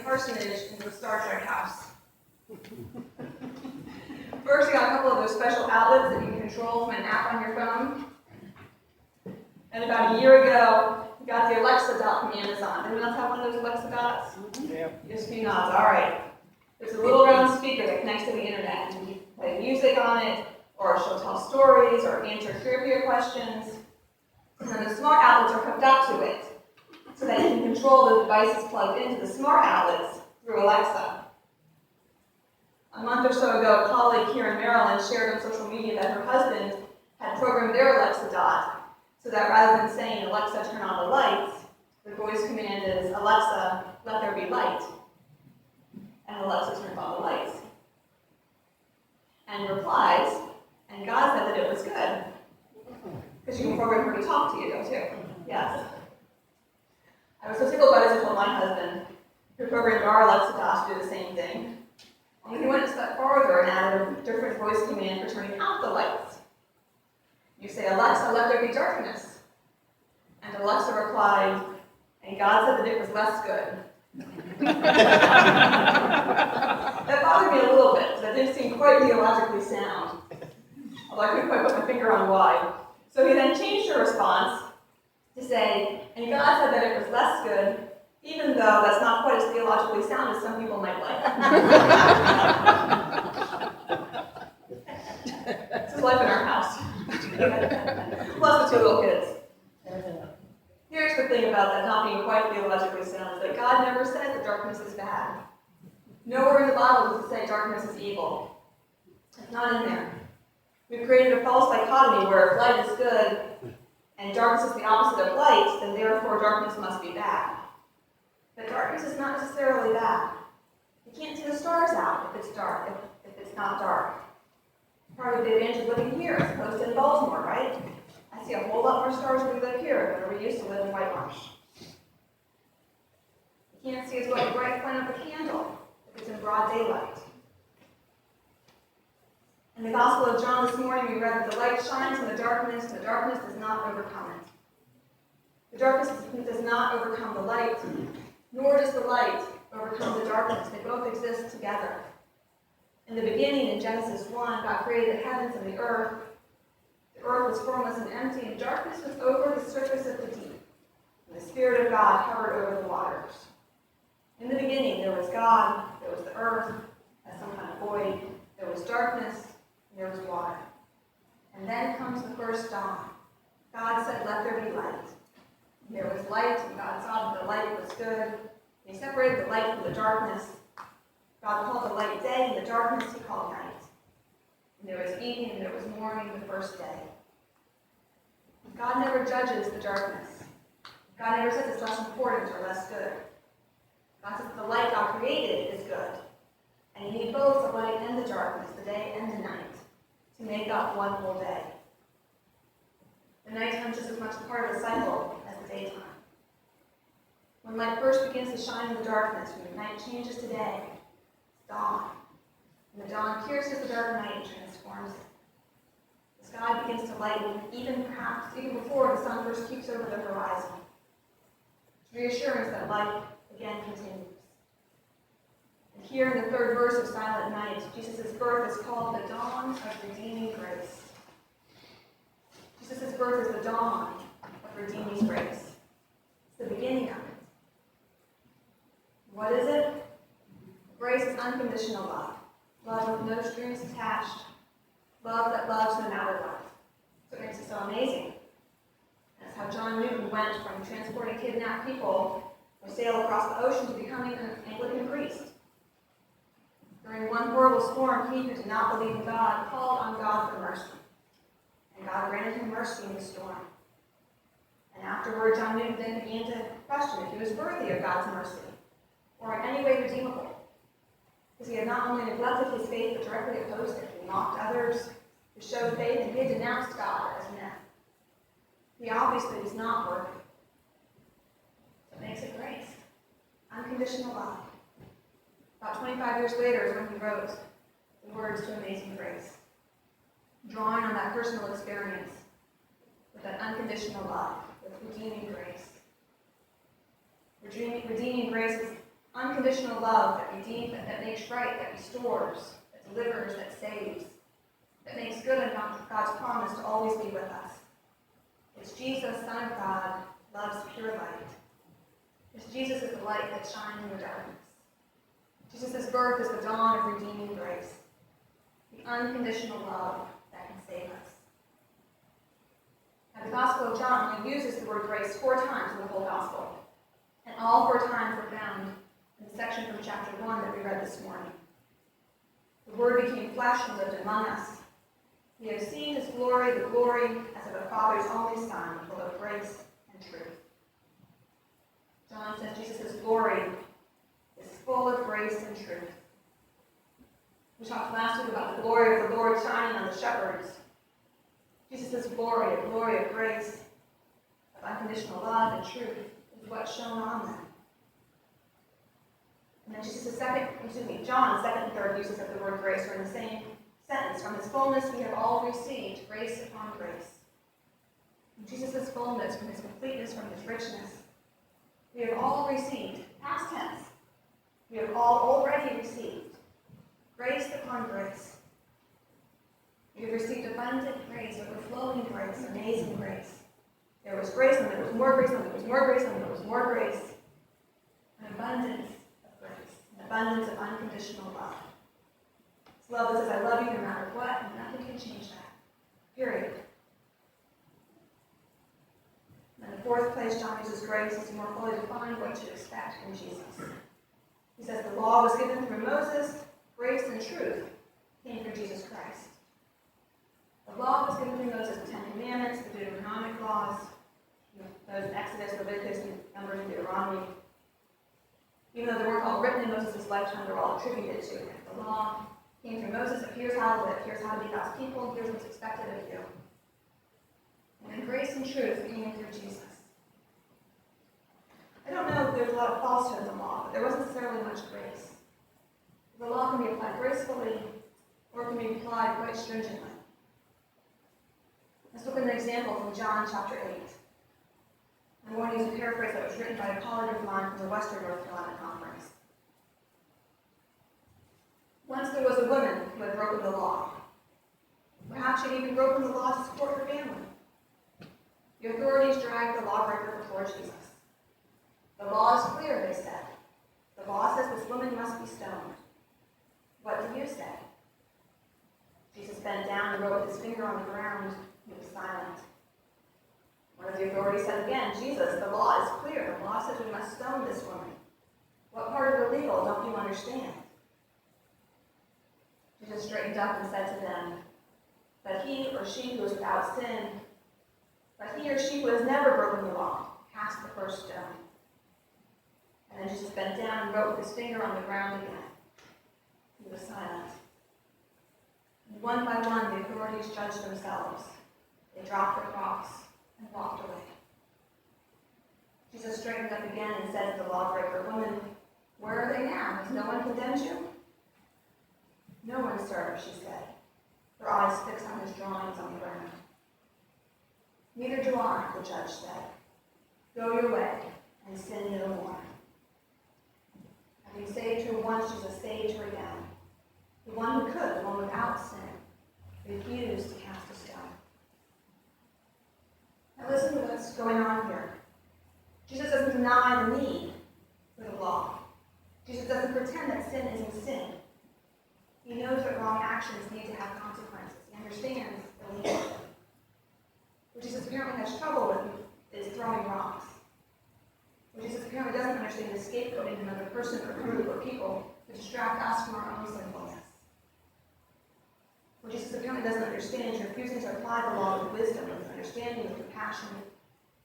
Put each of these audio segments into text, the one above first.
parsonage into a Star Trek house. First, you got a couple of those special outlets that you can control from an app on your phone. And about a year ago, you got the Alexa dot from Amazon. Anyone else have one of those Alexa dots? Yeah. Just a few nods. All right. There's a little round speaker that connects to the internet, and you can play music on it, or she'll tell stories, or answer trivia questions. And then the smart outlets are hooked up to it, so that you can control the devices plugged into the smart outlets through Alexa. A month or so ago, a colleague here in Maryland shared on social media that her husband had programmed their Alexa dot, so that rather than saying, Alexa, turn on the lights, the voice command is, Alexa, let there be light. And Alexa turned on the lights. And replies, and God said that it was good. Because you can program her to talk to you, don't you? Yes. I was so tickled by this, I told my husband, who programmed our Alexa dot to do the same thing. Only he went a step farther and added a different voice command for turning out the lights. You say, Alexa, let there be darkness. And Alexa replied, and God said that it was less good. That bothered me a little bit, because that didn't seem quite theologically sound. Although I couldn't quite put my finger on why. So he then changed her response to say, and God said that it was less good, even though that's not quite as theologically sound as some people might like. This is life in our house. Plus the two little kids. Here's the thing about that not being quite theologically sound, is that God never says that darkness is bad. Nowhere in the Bible does it say darkness is evil. It's not in there. We've created a false dichotomy where if light is good and darkness is the opposite of light, then therefore darkness must be bad. But darkness is not necessarily bad. You can't see the stars out if it's dark, if it's not dark. Part of the advantage of living here as opposed to in Baltimore, right? I see a whole lot more stars when we live here than we used to live in White Marsh. You can't see as well a bright flame of a candle if it's in broad daylight. In the Gospel of John this morning, we read that the light shines in the darkness, and the darkness does not overcome it. The darkness does not overcome the light, nor does the light overcome the darkness. They both exist together. In the beginning, in Genesis 1, God created the heavens and the earth. The earth was formless and empty, and darkness was over the surface of the deep. And the Spirit of God hovered over the waters. In the beginning, there was God, there was the earth, as some kind of void, there was darkness, and there was water. And then comes the first dawn. God said, let there be light. And there was light, and God saw that the light was good. And he separated the light from the darkness. God called the light day, and the darkness he called night. And there was evening, and there was morning the first day. God never judges the darkness. God never says it's less important or less good. God says the light God created is good. And you need both the light and the darkness, the day and the night, to make up one whole day. The nighttime is just as much a part of the cycle as the daytime. When light first begins to shine in the darkness, when the night changes to day, it's dawn. And the dawn pierces the dark night and transforms it. The sky begins to lighten, even before the sun first peeks over the horizon. It's reassurance that life again continues. And here in the third verse of Silent Night, Jesus' birth is called the dawn of redeeming grace. Jesus' birth is the dawn of redeeming grace. It's the beginning of it. What is it? Grace is unconditional love. Love with no strings attached. Love that loves no matter what. That's what makes it so amazing. That's how John Newton went from transporting kidnapped people or sail across the ocean to becoming an Anglican priest. During one horrible storm, he who did not believe in God called on God for mercy. And God granted him mercy in the storm. And afterward, John Newton then began to question if he was worthy of God's mercy, or in any way redeemable. Because he had not only neglected his faith, but directly opposed it. He mocked others who showed faith, and he had denounced God as myth. He obviously was not worthy. So it makes it grace. Unconditional love. About 25 years later is when he wrote the words to Amazing Grace, drawing on that personal experience with that unconditional love, with redeeming grace. Redeeming grace is unconditional unconditional love that redeems, that makes right, that restores, that delivers, that saves, that makes good on God's promise to always be with us. It's Jesus, Son of God, love's pure light. It's Jesus is the light that shines in the darkness. Jesus' birth is the dawn of redeeming grace, the unconditional love that can save us. Now, the Gospel of John only uses the word grace 4 times in the whole Gospel, and all 4 times were found in the section from chapter 1 that we read this morning. The Word became flesh and lived among us. We have seen his glory, the glory as of a Father's only Son, full of grace and truth. John says Jesus' glory is full of grace and truth. We talked last week about the glory of the Lord shining on the shepherds. Jesus' glory, a glory of grace, of unconditional love and truth, is what's shown on them. And then John's second and third uses of the word grace are in the same sentence. From his fullness we have all received grace upon grace. From Jesus' fullness, from his completeness, from his richness, we have all received, past tense, we have all already received grace upon grace. We have received abundant grace, overflowing grace, amazing grace. There was grace, and there was more grace, and there was more grace, and there was more grace. An abundance of grace, an abundance of unconditional love. It's love that says, I love you no matter what, and nothing can change that. Period. And the 4th place John uses grace is to more fully define what to expect from Jesus. He says the law was given through Moses, grace and truth came through Jesus Christ. The law was given through Moses, the 10 Commandments, the Deuteronomic laws, those in Exodus, Leviticus, Numbers, and Deuteronomy. Even though they weren't all written in Moses' lifetime, they're all attributed to him. The law came through Moses, of here's how to live, here's how to be God's people, here's what's expected of you. And then grace and truth came through Jesus. I don't know if there's a lot of falsehood in the law, but there wasn't necessarily much grace. The law can be applied gracefully, or it can be applied quite stringently. Let's look at an example from John chapter 8. I'm going to use a paraphrase that was written by a colleague of mine from the Western North Carolina Conference. Once there was a woman who had broken the law. Perhaps she had even broken the law to support her family. The authorities dragged the lawbreaker before Jesus. The law is clear, they said. The law says this woman must be stoned. What do you say? Jesus bent down and wrote with his finger on the ground. He was silent. One of the authorities said again, Jesus, the law is clear. The law says we must stone this woman. What part of the legal don't you understand? Jesus straightened up and said to them, but he or she who is without sin, but he or she who has never broken the law, cast the first stone. And then Jesus bent down and wrote with his finger on the ground again. He was silent. And one by one, the authorities judged themselves. They dropped their rocks and walked away. Jesus straightened up again and said to the lawbreaker, woman, where are they now? Has no one condemned you? No one, sir, she said, her eyes fixed on his drawings on the ground. Neither do I, the judge said. Go your way and sin no more. Having saved her once, Jesus saved her again. The one who could, the one without sin, refused to cast a stone. Now listen to what's going on here. Jesus doesn't deny the need for the law. Jesus doesn't pretend that sin isn't sin. He knows that wrong actions need to have consequences. He understands the legal. What Jesus apparently has trouble with is throwing rocks. What Jesus apparently doesn't understand is scapegoating another person or group or people to distract us from our own sinfulness. What Jesus apparently doesn't understand is refusing to apply the law with wisdom, with understanding, with compassion,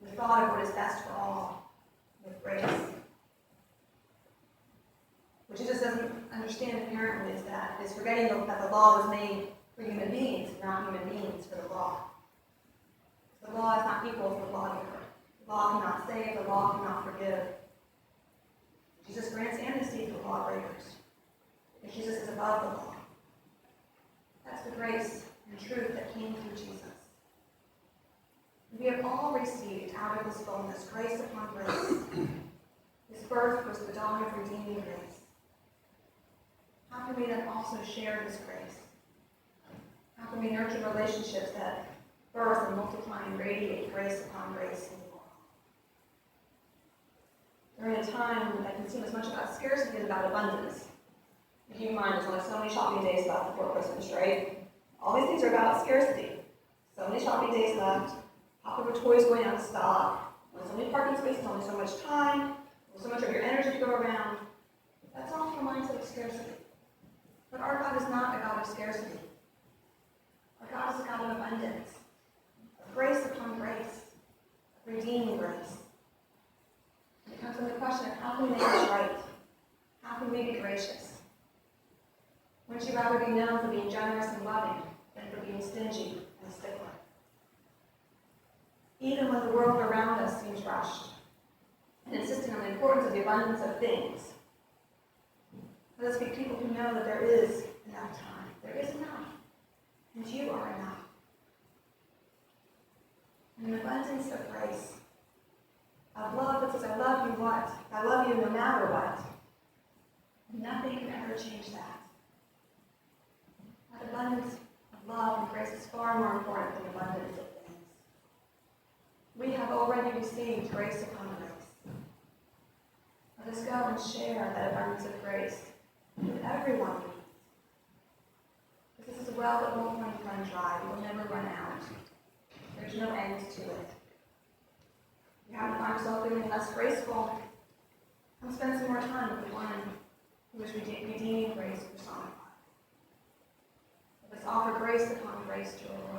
with thought of what is best for all, with grace. What Jesus doesn't understand apparently is forgetting that the law was made for human beings, not human beings for the law. The law is not equal to the lawgiver. The law cannot save, the law cannot forgive. Jesus grants amnesty to the lawbreakers. And Jesus is above the law. That's the grace and truth that came through Jesus. We have all received out of his fullness grace upon grace. His birth was the dawn of redeeming grace. How can we then also share this grace? How can we nurture relationships that birth and multiply and radiate grace upon grace in the world? During a time that can seem as much about scarcity as about abundance. Keep in mind, there's only so many shopping days left before Christmas, right? All these things are about scarcity. So many shopping days left, popular toys going out of stock, only so many parking spaces, only so much time, so much of your energy to go around. That's all from a mindset of scarcity. But our God is not a God of scarcity. Our God is a God of abundance, of grace upon grace, of redeeming grace. And it comes from the question of how can we make this right? How can we be gracious? Wouldn't you rather be known for being generous and loving than for being stingy and stickler? Even when the world around us seems rushed and insisting on the importance of the abundance of things, let us be people who know that there is enough time. There is enough. And you are enough. An abundance of grace, of love that says, I love you what? I love you no matter what. Nothing can ever change that. That abundance of love and grace is far more important than abundance of things. We have already received grace upon grace. Let us go and share that abundance of grace with everyone. This is a well that won't run dry. It will never run out. There's no end to it. If you happen to find yourself feeling less graceful, come spend some more time with the one who is redeeming grace personified. Let us offer grace upon grace to our